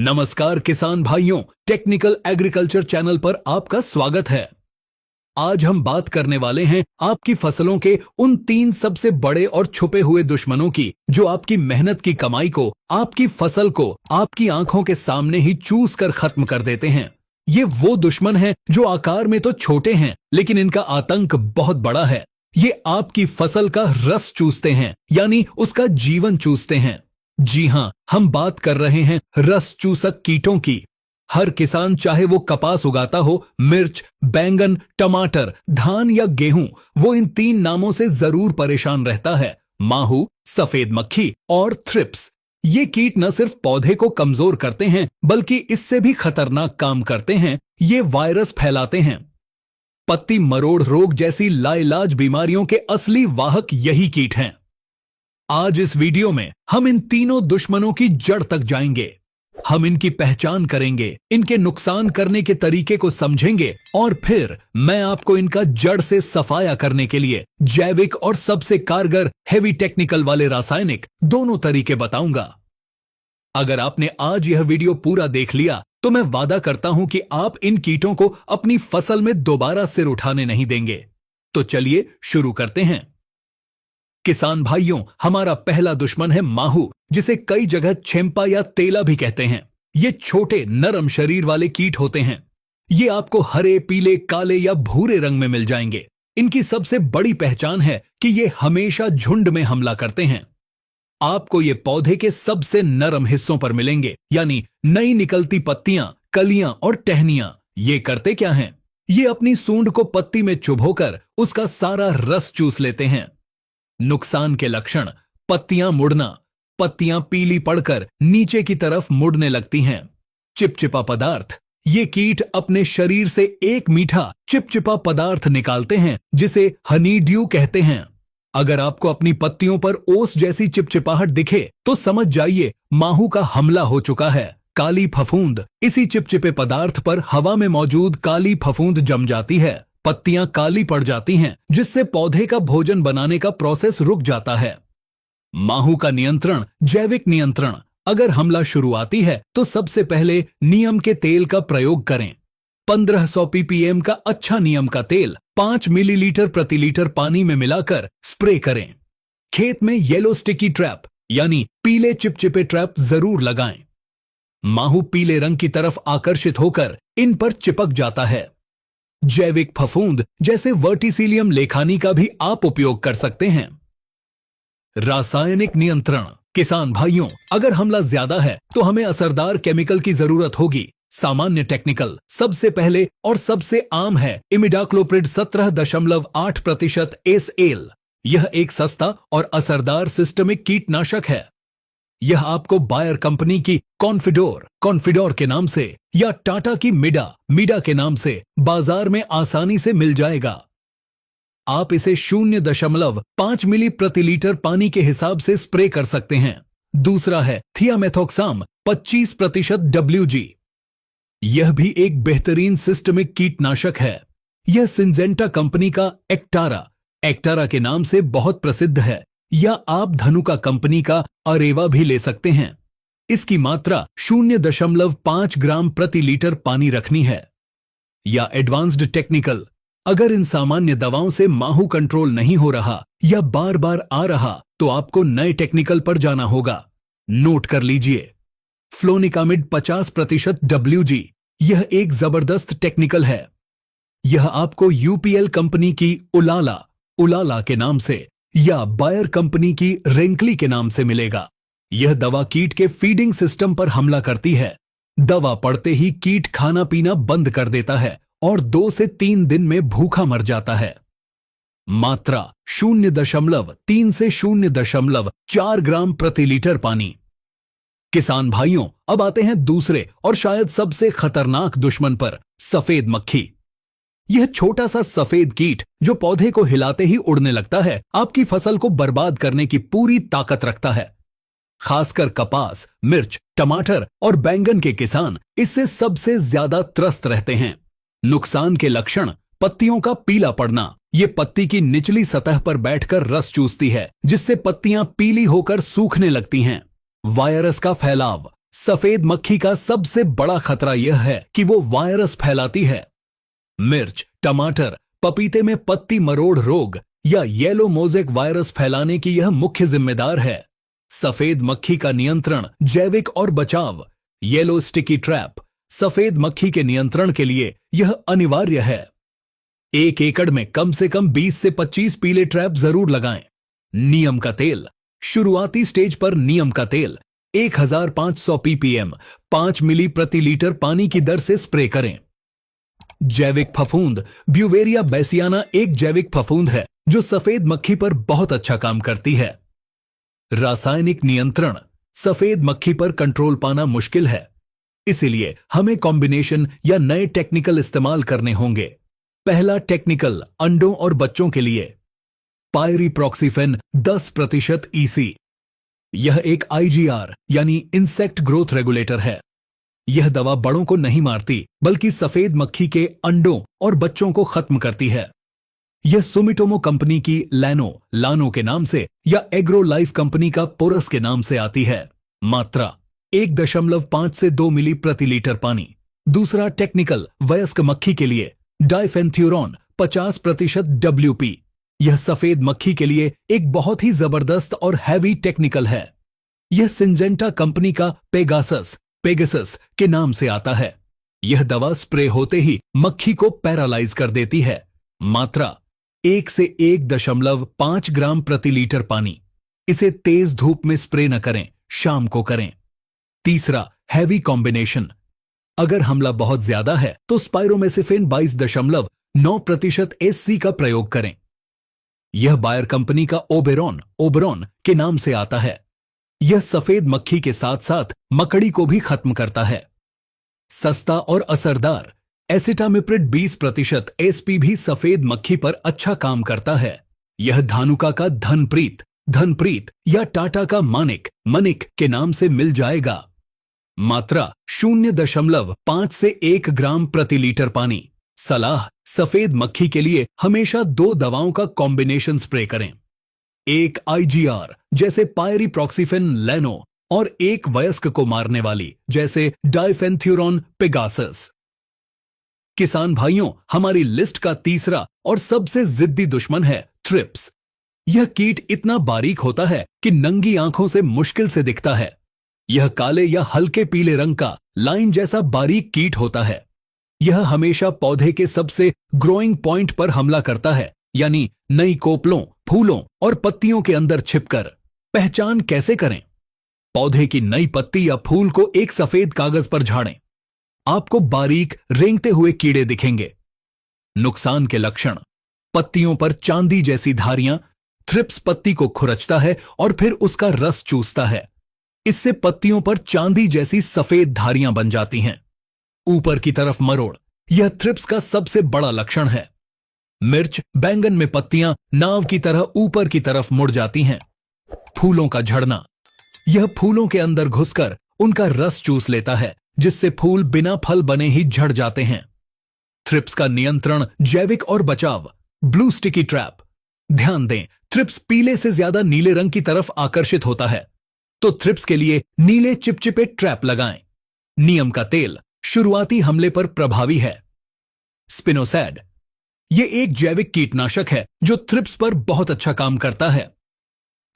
नमस्कार किसान भाइयों, टेक्निकल एग्रीकल्चर चैनल पर आपका स्वागत है। आज हम बात करने वाले हैं आपकी फसलों के उन 3 सबसे बड़े और छुपे हुए दुश्मनों की, जो आपकी मेहनत की कमाई को, आपकी फसल को आपकी आंखों के सामने ही चूस कर खत्म कर देते हैं। ये वो दुश्मन हैं जो आकार में तो छोटे हैं, लेकिन इनका आतंक बहुत बड़ा है। ये आपकी फसल का रस चूसते हैं, यानी उसका जीवन चूसते हैं। जी हां, हम बात कर रहे हैं रस चूसक कीटों की। हर किसान, चाहे वो कपास उगाता हो, मिर्च, बैंगन, टमाटर, धान या गेहूं, वो इन 3 नामों से जरूर परेशान रहता है। माहू, सफेद मक्खी और थ्रिप्स। ये कीट न सिर्फ पौधे को कमजोर करते हैं, बल्कि इससे भी खतरनाक काम करते हैं। ये वायरस फैलाते हैं। पत्ती मरोड़ रोग जैसी लाइलाज बीमारियों के असली वाहक यही कीट हैं। आज इस वीडियो में हम इन तीनों दुश्मनों की जड़ तक जाएंगे। हम इनकी पहचान करेंगे, इनके नुकसान करने के तरीके को समझेंगे और फिर मैं आपको इनका जड़ से सफाया करने के लिए जैविक और सबसे कारगर हेवी टेक्निकल वाले रासायनिक दोनों तरीके बताऊंगा। अगर आपने आज यह वीडियो पूरा देख लिया तो मैं वादा करता हूं कि आप इन कीटों को अपनी फसल में दोबारा सिर उठाने नहीं देंगे। तो चलिए शुरू करते हैं। किसान भाइयों, हमारा पहला दुश्मन है माहू, जिसे कई जगह छेम्पा या तेला भी कहते हैं। ये छोटे नरम शरीर वाले कीट होते हैं। ये आपको हरे, पीले, काले या भूरे रंग में मिल जाएंगे। इनकी सबसे बड़ी पहचान है कि ये हमेशा झुंड में हमला करते हैं। आपको ये पौधे के सबसे नरम हिस्सों पर मिलेंगे, यानी नई निकलती पत्तियां, कलियां और टहनियां। ये करते क्या हैं? ये अपनी सूंड को पत्ती में चुभोकर उसका सारा रस चूस लेते हैं। नुकसान के लक्षण: पत्तियां मुड़ना, पत्तियां पीली पड़कर नीचे की तरफ मुड़ने लगती हैं। चिपचिपा पदार्थ: ये कीट अपने शरीर से एक मीठा चिपचिपा पदार्थ निकालते हैं, जिसे हनी ड्यू कहते हैं। अगर आपको अपनी पत्तियों पर ओस जैसी चिपचिपाहट दिखे तो समझ जाइए माहू का हमला हो चुका है। काली फफूंद: इसी चिपचिपे पदार्थ पर हवा में मौजूद काली फफूंद जम जाती है। पत्तियां काली पड़ जाती हैं, जिससे पौधे का भोजन बनाने का प्रोसेस रुक जाता है। माहू का नियंत्रण: जैविक नियंत्रण। अगर हमला शुरुआती है तो सबसे पहले नीम के तेल का प्रयोग करें। 1500 ppm का अच्छा नीम का तेल 5 मिलीलीटर प्रति लीटर पानी में मिलाकर स्प्रे करें। खेत में येलो स्टिकी ट्रैप यानी पीले चिपचिपे ट्रैप जरूर लगाएं। माहू पीले रंग की तरफ आकर्षित होकर इन पर चिपक जाता है। जैविक फफूंद जैसे वर्टिसिलियम लेखानी का भी आप उपयोग कर सकते हैं। रासायनिक नियंत्रण: किसान भाइयों, अगर हमला ज्यादा है तो हमें असरदार केमिकल की जरूरत होगी। सामान्य टेक्निकल सबसे पहले और सबसे आम है इमिडाक्लोप्रिड 17.8% एसएल। यह एक सस्ता और असरदार सिस्टमिक कीटनाशक है। यह आपको बायर कंपनी की कॉन्फिडोर के नाम से या टाटा की मिडा के नाम से बाजार में आसानी से मिल जाएगा। आप इसे 0.5 मिली प्रति लीटर पानी के हिसाब से स्प्रे कर सकते हैं। दूसरा है थियामेथोक्साम 25% WG। यह भी एक बेहतरीन सिस्टमिक कीटनाशक है। यह सिंजेंटा कंपनी का एक्टारा के नाम से बहुत प्रसिद्ध है, या आप धनुका कंपनी का अरेवा भी ले सकते हैं। इसकी मात्रा 0.5 ग्राम प्रति लीटर पानी रखनी है। या एडवांस्ड टेक्निकल: अगर इन सामान्य दवाओं से माहू कंट्रोल नहीं हो रहा या बार बार आ रहा तो आपको नए टेक्निकल पर जाना होगा। नोट कर लीजिए, फ्लोनिकामिड 50% WG। यह एक जबरदस्त टेक्निकल है। यह आपको यूपीएल कंपनी की उलाला के नाम से या बायर कंपनी की रेंकली के नाम से मिलेगा। यह दवा कीट के फीडिंग सिस्टम पर हमला करती है। दवा पड़ते ही कीट खाना पीना बंद कर देता है और 2 से 3 दिन में भूखा मर जाता है। मात्रा 0.3 से 0.4 ग्राम प्रति लीटर पानी। किसान भाइयों, अब आते हैं दूसरे और शायद सबसे खतरनाक दुश्मन पर, सफेद मक्खी। यह छोटा सा सफेद कीट जो पौधे को हिलाते ही उड़ने लगता है, आपकी फसल को बर्बाद करने की पूरी ताकत रखता है। खासकर कपास, मिर्च, टमाटर और बैंगन के किसान इससे सबसे ज्यादा त्रस्त रहते हैं। नुकसान के लक्षण: पत्तियों का पीला पड़ना। ये पत्ती की निचली सतह पर बैठकर रस चूसती है, जिससे पत्तियां पीली होकर सूखने लगती हैं। वायरस का फैलाव: सफेद मक्खी का सबसे बड़ा खतरा यह है कि वो वायरस फैलाती है। मिर्च, टमाटर, पपीते में पत्ती मरोड़ रोग या येलो मोज़ेक वायरस फैलाने की यह मुख्य जिम्मेदार है। सफेद मक्खी का नियंत्रण, जैविक और बचाव। Yellow sticky trap. सफेद मक्खी के नियंत्रण के लिए यह अनिवार्य है। 1 एकड़ में कम से कम 20 से 25 पीले ट्रैप जरूर लगाएं। नीम का तेल। शुरुआती स्टेज पर नीम का तेल 1500 ppm 5 मिली प्रति लीटर पानी की दर से स्प्रे करें। जैविक फफूंद। ब्यूवेरिया बेसियाना एक जैविक फफूंद है जो सफेद मक्खी पर बहुत अच्छा काम करती है। रासायनिक नियंत्रण। सफेद मक्खी पर कंट्रोल पाना मुश्किल है, इसीलिए हमें कॉम्बिनेशन या नए टेक्निकल इस्तेमाल करने होंगे। पहला टेक्निकल अंडों और बच्चों के लिए पायरीप्रॉक्सीफेन 10% EC। यह एक IGR यानी इंसेक्ट ग्रोथ रेगुलेटर है। यह दवा बड़ों को नहीं मारती बल्कि सफेद मक्खी के अंडों और बच्चों को खत्म करती है। यह सुमिटोमो कंपनी की लानो के नाम से या एग्रो लाइफ कंपनी का पोरस के नाम से आती है। मात्रा 1.5 से 2 मिली प्रति लीटर पानी। दूसरा टेक्निकल वयस्क मक्खी के लिए डाइफेंथ्यूरॉन 50% WP। यह सफेद मक्खी के लिए एक बहुत ही जबरदस्त और हैवी टेक्निकल है। यह सिंजेंटा कंपनी का पेगासस के नाम से आता है। यह दवा स्प्रे होते ही मक्खी को पैरालाइज कर देती है। मात्रा 1 से 1.5 ग्राम प्रति लीटर पानी। इसे तेज धूप में स्प्रे न करें, शाम को करें। तीसरा हैवी कॉम्बिनेशन। अगर हमला बहुत ज्यादा है तो स्पाइरोमेसिफेन 22.9% SC का प्रयोग करें। यह बायर कंपनी का ओबेरॉन के नाम से आता है। यह सफेद मक्खी के साथ साथ मकड़ी को भी खत्म करता है। सस्ता और असरदार एसिटामिप्रिड 20% SP भी सफेद मक्खी पर अच्छा काम करता है। यह धानुका का धनप्रीत या टाटा का मनिक के नाम से मिल जाएगा। मात्रा 0.5 से 1 ग्राम प्रति लीटर पानी। सलाह, सफेद मक्खी के लिए हमेशा 2 दवाओं का कॉम्बिनेशन स्प्रे करें। एक IGR जैसे पायरीप्रॉक्सीफेन लैनो और एक वयस्क को मारने वाली जैसे डाइफेंथ्यूरॉन पेगासस। किसान भाइयों, हमारी लिस्ट का तीसरा और सबसे जिद्दी दुश्मन है थ्रिप्स। यह कीट इतना बारीक होता है कि नंगी आंखों से मुश्किल से दिखता है। यह काले या हल्के पीले रंग का लाइन जैसा बारीक कीट होता है। यह हमेशा पौधे के सबसे ग्रोइंग पॉइंट पर हमला करता है, यानी नई कोपलों, फूलों और पत्तियों के अंदर छिपकर। पहचान कैसे करें? पौधे की नई पत्ती या फूल को एक सफेद कागज पर झाड़ें। आपको बारीक रेंगते हुए कीड़े दिखेंगे। नुकसान के लक्षण: पत्तियों पर चांदी जैसी धारियां। थ्रिप्स पत्ती को खुरचता है और फिर उसका रस चूसता है। इससे पत्तियों पर चांदी जैसी सफेद धारियां बन जाती हैं। ऊपर की तरफ मरोड़, यह थ्रिप्स का सबसे बड़ा लक्षण है। मिर्च, बैंगन में पत्तियां नाव की तरह ऊपर की तरफ मुड़ जाती हैं। फूलों का झड़ना, यह फूलों के अंदर घुसकर उनका रस चूस लेता है, जिससे फूल बिना फल बने ही झड़ जाते हैं। थ्रिप्स का नियंत्रण, जैविक और बचाव। Blue sticky trap. ध्यान दें, थ्रिप्स पीले से ज्यादा नीले रंग की तरफ आकर्षित होता है, तो थ्रिप्स के लिए नीले चिपचिपे ट्रैप लगाएं। नीम का तेल शुरुआती हमले पर प्रभावी है। स्पिनोसैड, यह एक जैविक कीटनाशक है जो थ्रिप्स पर बहुत अच्छा काम करता है।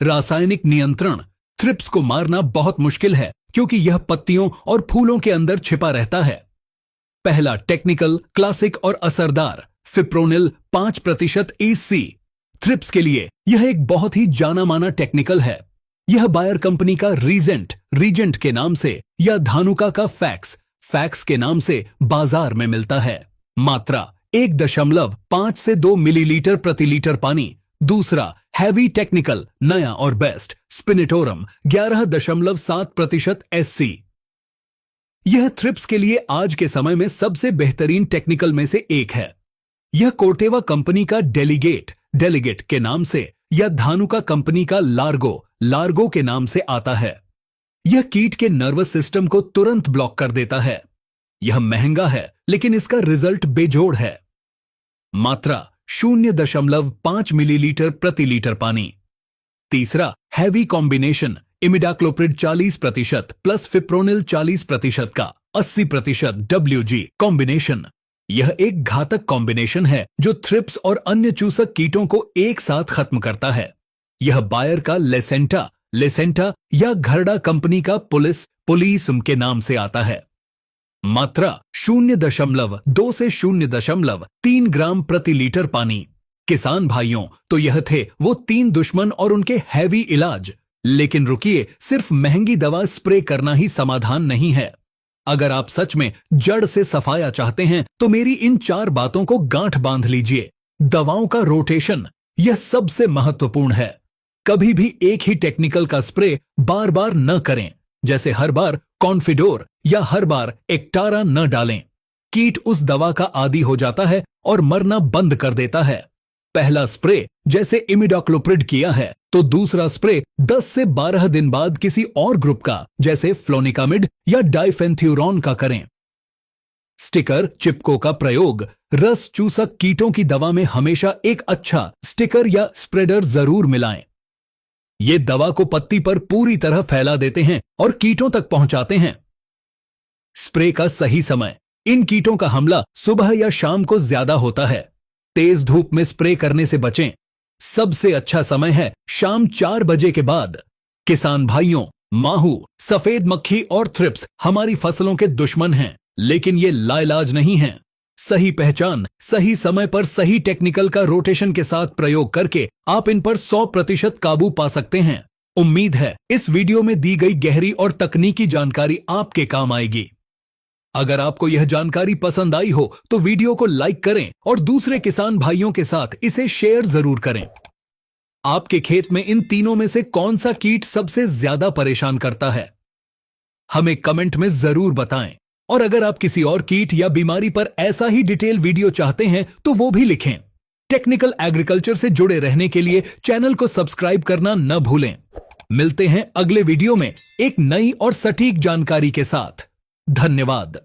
रासायनिक नियंत्रण, थ्रिप्स को मारना बहुत मुश्किल है क्योंकि यह पत्तियों और फूलों के अंदर छिपा रहता है। पहला टेक्निकल, क्लासिक और असरदार फिप्रोनिल 5% EC। थ्रिप्स के लिए यह एक बहुत ही जाना माना टेक्निकल है। यह बायर कंपनी का रीजेंट के नाम से या धानुका का फैक्स के नाम से बाजार में मिलता है। मात्रा 1.5 से 2 मिलीलीटर प्रति लीटर पानी। दूसरा हैवी टेक्निकल, नया और बेस्ट स्पिनिटोरम 11.7% SC। यह थ्रिप्स के लिए आज के समय में सबसे बेहतरीन टेक्निकल में से एक है। यह कोर्टेवा कंपनी का डेलीगेट के नाम से या धानुका कंपनी का लार्गो के नाम से आता है। यह कीट के नर्वस सिस्टम को तुरंत ब्लॉक कर देता है। यह महंगा है लेकिन इसका रिजल्ट बेजोड़ है। मात्रा 0.5 मिलीलीटर प्रति लीटर पानी। तीसरा heavy combination, imidacloprid 40% plus fipronil 40% का 80% WG कॉम्बिनेशन। यह एक घातक कॉम्बिनेशन है जो थ्रिप्स और अन्य चूसक कीटों को एक साथ खत्म करता है। यह बायर का लेसेंटा या घरडा कंपनी का पुलिस के नाम से आता है। मात्रा 0.2 से 0.3 ग्राम प्रति लीटर पानी। किसान भाइयों, तो यह थे वो 3 दुश्मन और उनके हैवी इलाज। लेकिन रुकिए, सिर्फ महंगी दवा स्प्रे करना ही समाधान नहीं है। अगर आप सच में जड़ से सफाया चाहते हैं तो मेरी इन 4 बातों को गांठ बांध लीजिए। दवाओं का रोटेशन, यह सबसे महत्वपूर्ण है। कभी भी एक ही टेक्निकल का स्प्रे बार बार न करें, जैसे हर बार कॉन्फिडोर या हर बार एक्टारा न डालें। कीट उस दवा का आदी हो जाता है और मरना बंद कर देता है। पहला स्प्रे जैसे इमिडाक्लोप्रिड किया है तो दूसरा स्प्रे 10 से 12 दिन बाद किसी और ग्रुप का जैसे फ्लोनिकामिड या डाइफेंथ्यूरॉन का करें। स्टिकर चिपको का प्रयोग, रस चूसक कीटों की दवा में हमेशा एक अच्छा स्टिकर या स्प्रेडर जरूर मिलाएं। ये दवा को पत्ती पर पूरी तरह फैला देते हैं और कीटों तक पहुंचाते हैं। स्प्रे का सही समय, इन कीटों का हमला सुबह या शाम को ज्यादा होता है। तेज धूप में स्प्रे करने से बचें। सबसे अच्छा समय है शाम 4 बजे के बाद। किसान भाइयों, माहू, सफेद मक्खी और थ्रिप्स हमारी फसलों के दुश्मन हैं, लेकिन ये लाइलाज नहीं हैं। सही पहचान, सही समय पर सही टेक्निकल का रोटेशन के साथ प्रयोग करके आप इन पर 100% काबू पा सकते हैं। उम्मीद है इस वीडियो में दी गई गहरी और तकनीकी जानकारी आपके काम आएगी। अगर आपको यह जानकारी पसंद आई हो तो वीडियो को लाइक करें और दूसरे किसान भाइयों के साथ इसे शेयर जरूर करें। आपके खेत में इन तीनों में से कौन सा कीट सबसे ज्यादा परेशान करता है? हमें कमेंट में जरूर बताएं। और अगर आप किसी और कीट या बीमारी पर ऐसा ही डिटेल वीडियो चाहते हैं तो वो भी लिखें। टेक्निकल एग्रीकल्चर से जुड़े रहने के लिए चैनल को सब्सक्राइब करना न भूलें। मिलते हैं अगले वीडियो में एक नई और सटीक जानकारी के साथ। धन्यवाद।